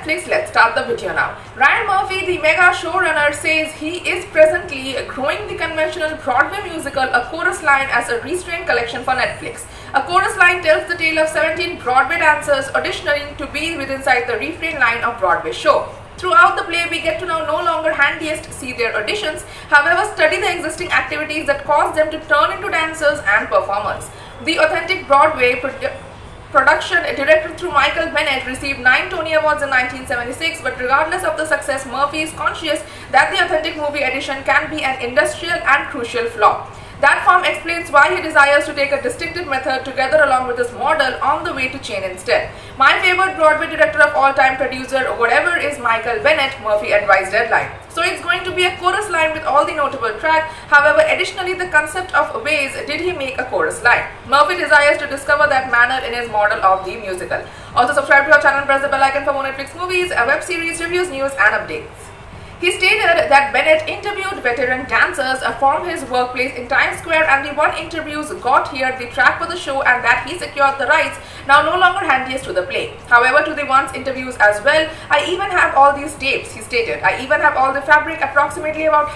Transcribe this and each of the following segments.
Netflix. Let's start the video now. Ryan Murphy, the mega showrunner, says he is presently growing the conventional Broadway musical A Chorus Line as a restrained collection for Netflix. A Chorus Line tells the tale of 17 Broadway dancers auditioning to be inside the refrain line of Broadway show. Throughout the play, we get to now no longer handiest see their auditions, however study the existing activities that cause them to turn into dancers and performers. The authentic Broadway production, directed through Michael Bennett, received 9 Tony Awards in 1976, but regardless of the success, Murphy is conscious that the authentic movie edition can be an industrial and crucial flaw. That form explains why he desires to take a distinctive method together along with his model on the way to chain instead. My favorite Broadway director of all time, producer, whatever, is Michael Bennett, Murphy advised Deadline. So it's going to be a chorus line with all the notable track. However, additionally, the concept of ways did he make a chorus line. Murphy desires to discover that manner in his model of the musical. Also subscribe to our channel and press the bell icon for more Netflix movies, web series, reviews, news and updates. He stated that Bennett interviewed veteran dancers from his workplace in Times Square, and the one interviews got here the track for the show and that he secured the rights, now no longer handiest to the play. However, to the ones interviews as well, I even have all these tapes, he stated. I even have all the fabric approximately about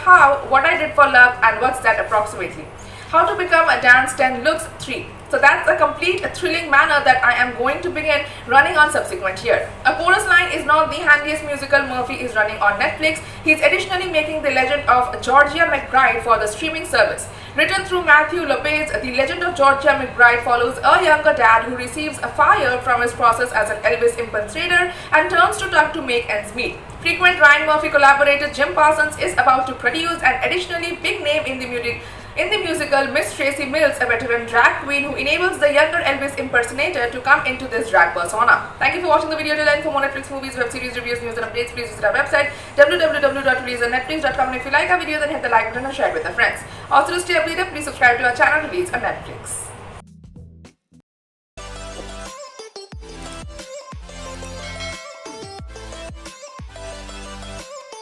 what I did for love and what's that approximately. How to become a dance 10 looks 3. So that's a complete thrilling manner that I am going to begin running on subsequent year. A Chorus Line is now the handiest musical Murphy is running on Netflix. He is additionally making The Legend of Georgia McBride for the streaming service. Written through Matthew Lopez, The Legend of Georgia McBride follows a younger dad who receives a fire from his process as an Elvis impersonator and turns to Tuck to make ends meet. Frequent Ryan Murphy collaborator Jim Parsons is about to produce, and additionally big name in the musical, Miss Tracy Mills, a veteran drag queen who enables the younger Elvis impersonator to come into this drag persona. Thank you for watching the video till end. For more Netflix movies, web series, reviews, news and updates, please visit our website www.releaseonnetflix.com, and if you like our video, then hit the like button and share it with your friends. Also, to stay updated, please subscribe to our channel Release on Netflix.